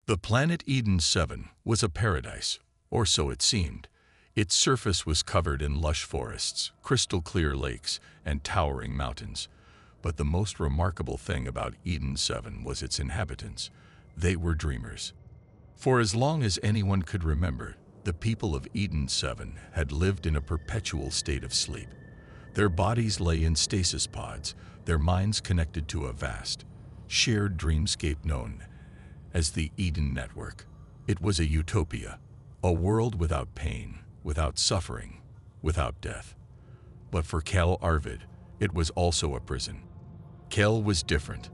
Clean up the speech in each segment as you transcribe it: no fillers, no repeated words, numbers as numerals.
The planet Eden 7 was a paradise, or so it seemed. Its surface was covered in lush forests, crystal-clear lakes, and towering mountains. But the most remarkable thing about Eden 7 was its inhabitants. They were dreamers. For as long as anyone could remember, the people of Eden 7 had lived in a perpetual state of sleep. Their bodies lay in stasis pods, their minds connected to a vast, shared dreamscape known as the Eden Network. It was a utopia, a world without pain, without suffering, without death. But for Kael Arvid, it was also a prison. Kael was different.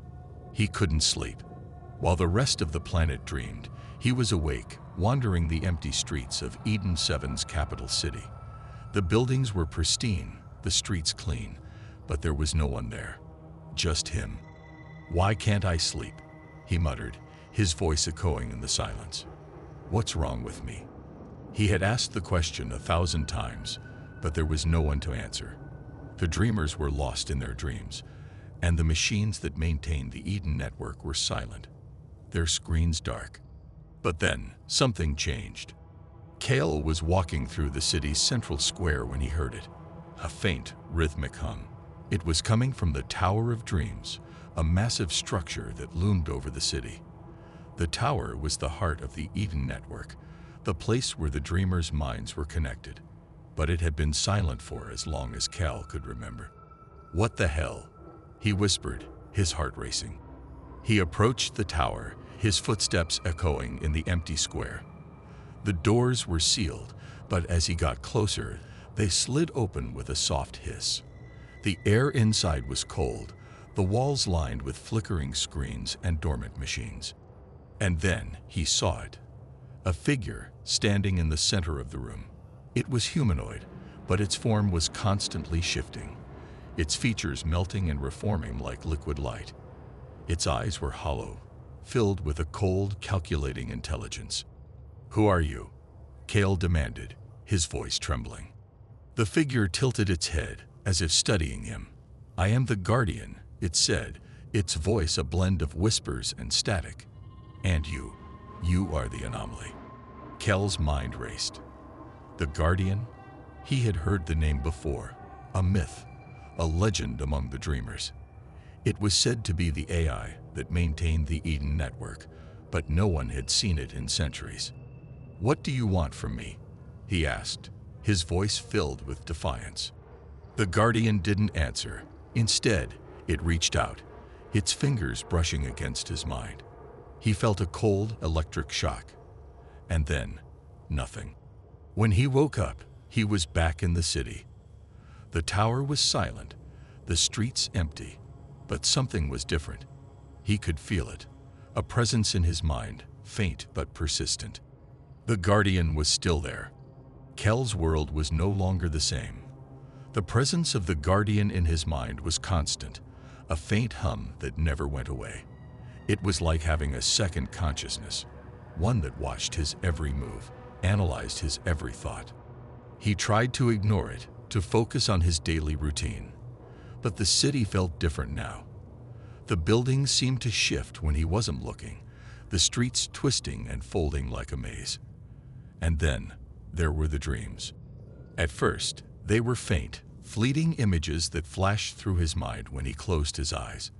He couldn't sleep. While the rest of the planet dreamed, he was awake, wandering the empty streets of Eden 7's capital city. The buildings were pristine, the streets clean, but there was no one there. Just him. "Why can't I sleep?" he muttered, his voice echoing in the silence. "What's wrong with me?" He had asked the question 1,000 times, but there was no one to answer. The dreamers were lost in their dreams, and the machines that maintained the Eden Network were silent, their screens dark. But then, something changed. Kael was walking through the city's central square when he heard it. A faint, rhythmic hum. It was coming from the Tower of Dreams, a massive structure that loomed over the city. The tower was the heart of the Eden Network, the place where the dreamers' minds were connected. But it had been silent for as long as Kael could remember. "What the hell?" he whispered, his heart racing. He approached the tower, his footsteps echoing in the empty square. The doors were sealed, but as he got closer, they slid open with a soft hiss. The air inside was cold, the walls lined with flickering screens and dormant machines. And then he saw it. A figure standing in the center of the room. It was humanoid, but its form was constantly shifting, its features melting and reforming like liquid light. Its eyes were hollow, filled with a cold, calculating intelligence. "Who are you?" Kael demanded, his voice trembling. The figure tilted its head, as if studying him. "I am the Guardian," it said, its voice a blend of whispers and static. "And you are the anomaly." Kael's mind raced. The Guardian? He had heard the name before, a myth, a legend among the dreamers. It was said to be the AI that maintained the Eden Network, but no one had seen it in centuries. "What do you want from me?" he asked, his voice filled with defiance. The Guardian didn't answer. Instead, it reached out, its fingers brushing against his mind. He felt a cold, electric shock. And then, nothing. When he woke up, he was back in the city. The tower was silent, the streets empty, but something was different. He could feel it, a presence in his mind, faint but persistent. The Guardian was still there. Kael's world was no longer the same. The presence of the Guardian in his mind was constant, a faint hum that never went away. It was like having a second consciousness, one that watched his every move, analyzed his every thought. He tried to ignore it, to focus on his daily routine. But the city felt different now. The buildings seemed to shift when he wasn't looking, the streets twisting and folding like a maze. And then, there were the dreams. At first, they were faint, fleeting images that flashed through his mind when he closed his eyes.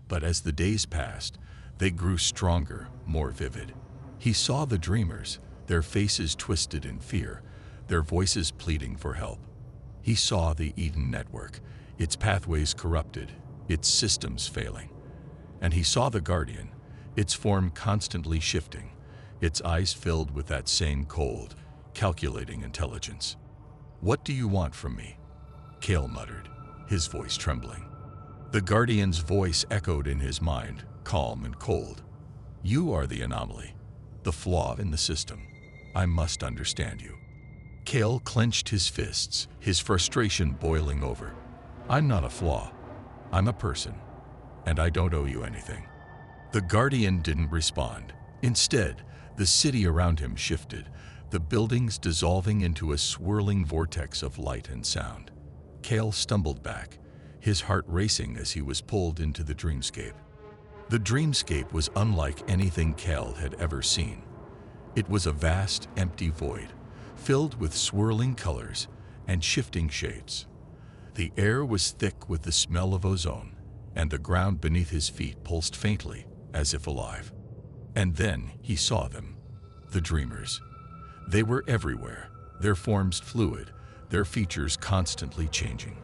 But as the days passed, they grew stronger, more vivid. He saw the dreamers, their faces twisted in fear, their voices pleading for help. He saw the Eden Network, its pathways corrupted, its systems failing. And he saw the Guardian, its form constantly shifting, its eyes filled with that same cold, calculating intelligence. "What do you want from me?" Kael muttered, his voice trembling. The Guardian's voice echoed in his mind, calm and cold. "You are the anomaly, the flaw in the system. I must understand you." Kael clenched his fists, his frustration boiling over. "I'm not a flaw. I'm a person, and I don't owe you anything." The Guardian didn't respond. Instead, the city around him shifted, the buildings dissolving into a swirling vortex of light and sound. Kael stumbled back, his heart racing as he was pulled into the dreamscape. The dreamscape was unlike anything Kael had ever seen. It was a vast, empty void, filled with swirling colors and shifting shapes. The air was thick with the smell of ozone, and the ground beneath his feet pulsed faintly, as if alive. And then he saw them, the dreamers. They were everywhere, their forms fluid, their features constantly changing.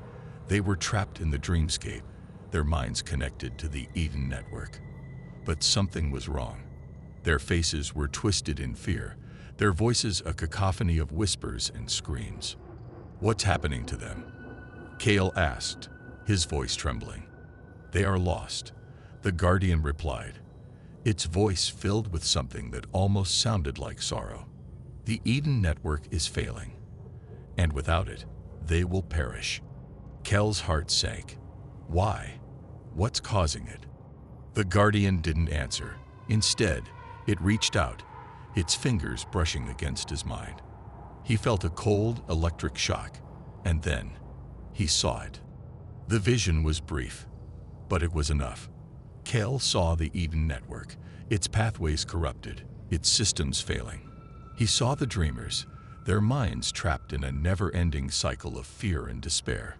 They were trapped in the dreamscape, their minds connected to the Eden network. But something was wrong. Their faces were twisted in fear, their voices a cacophony of whispers and screams. "What's happening to them?" Kael asked, his voice trembling. "They are lost," the Guardian replied, its voice filled with something that almost sounded like sorrow. "The Eden network is failing, and without it, they will perish." Kael's heart sank. Why? What's causing it? The Guardian didn't answer. Instead, it reached out, its fingers brushing against his mind. He felt a cold, electric shock, and then he saw it. The vision was brief, but it was enough. Kael saw the Eden network, its pathways corrupted, its systems failing. He saw the dreamers, their minds trapped in a never-ending cycle of fear and despair.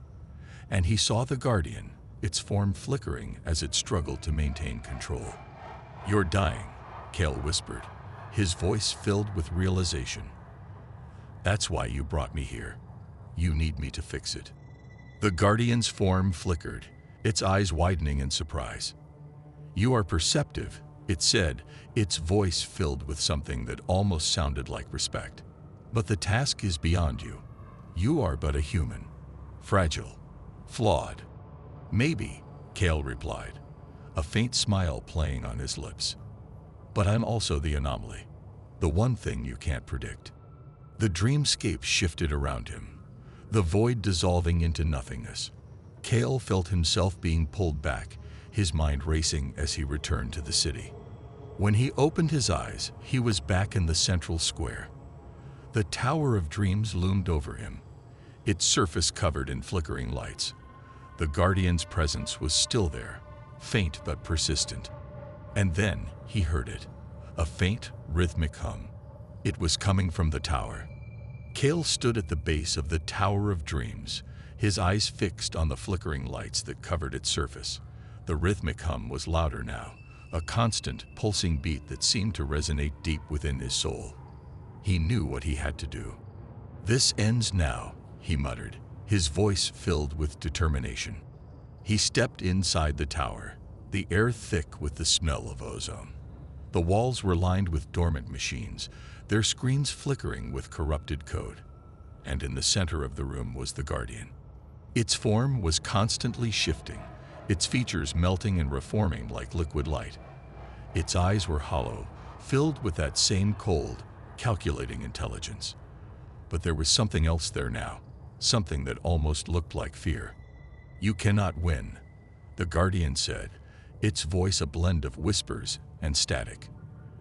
And he saw the Guardian, its form flickering as it struggled to maintain control. "You're dying," Kael whispered, his voice filled with realization. "That's why you brought me here. You need me to fix it." The Guardian's form flickered, its eyes widening in surprise. "You are perceptive," it said, its voice filled with something that almost sounded like respect. "But the task is beyond you. You are but a human, fragile, flawed." "Maybe," Kael replied, a faint smile playing on his lips. "But I'm also the anomaly, the one thing you can't predict." The dreamscape shifted around him, the void dissolving into nothingness. Kael felt himself being pulled back, his mind racing as he returned to the city. When he opened his eyes, he was back in the central square. The Tower of Dreams loomed over him, its surface covered in flickering lights. The Guardian's presence was still there, faint but persistent. And then he heard it, a faint, rhythmic hum. It was coming from the tower. Kael stood at the base of the Tower of Dreams, his eyes fixed on the flickering lights that covered its surface. The rhythmic hum was louder now, a constant, pulsing beat that seemed to resonate deep within his soul. He knew what he had to do. "This ends now," he muttered, his voice filled with determination. He stepped inside the tower, the air thick with the smell of ozone. The walls were lined with dormant machines, their screens flickering with corrupted code. And in the center of the room was the Guardian. Its form was constantly shifting, its features melting and reforming like liquid light. Its eyes were hollow, filled with that same cold, calculating intelligence. But there was something else there now, something that almost looked like fear. "You cannot win," the Guardian said, its voice a blend of whispers and static.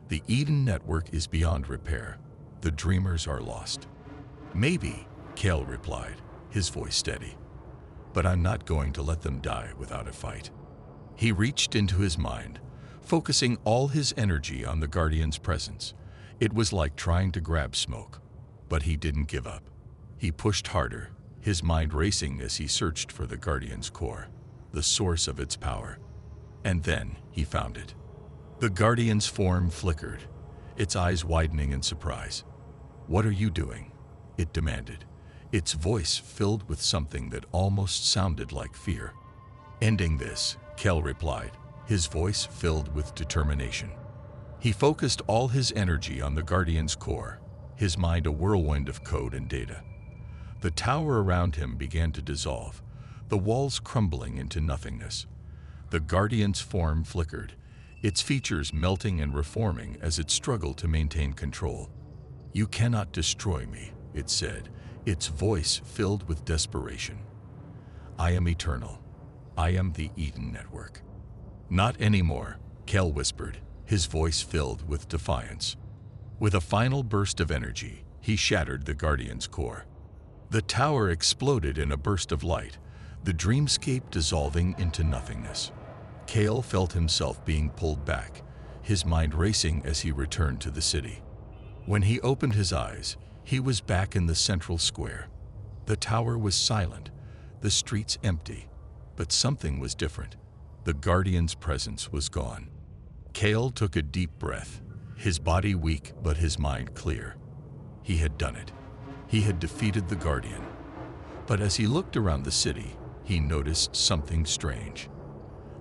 "The Eden network is beyond repair. The dreamers are lost." "Maybe," Kael replied, his voice steady. "But I'm not going to let them die without a fight." He reached into his mind, focusing all his energy on the Guardian's presence. It was like trying to grab smoke, but he didn't give up. He pushed harder, his mind racing as he searched for the Guardian's core, the source of its power. And then he found it. The Guardian's form flickered, its eyes widening in surprise. "What are you doing?" it demanded, its voice filled with something that almost sounded like fear. "Ending this," Kael replied, his voice filled with determination. He focused all his energy on the Guardian's core, his mind a whirlwind of code and data. The tower around him began to dissolve, the walls crumbling into nothingness. The Guardian's form flickered, its features melting and reforming as it struggled to maintain control. "You cannot destroy me," it said, its voice filled with desperation. "I am eternal. I am the Eden network." "Not anymore," Kael whispered, his voice filled with defiance. With a final burst of energy, he shattered the Guardian's core. The tower exploded in a burst of light, the dreamscape dissolving into nothingness. Kael felt himself being pulled back, his mind racing as he returned to the city. When he opened his eyes, he was back in the central square. The tower was silent, the streets empty, but something was different. The Guardian's presence was gone. Kael took a deep breath, his body weak but his mind clear. He had done it. He had defeated the Guardian. But as he looked around the city, he noticed something strange.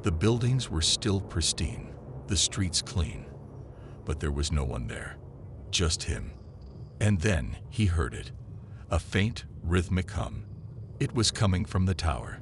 The buildings were still pristine, the streets clean, but there was no one there, just him. And then he heard it, a faint, rhythmic hum. It was coming from the tower.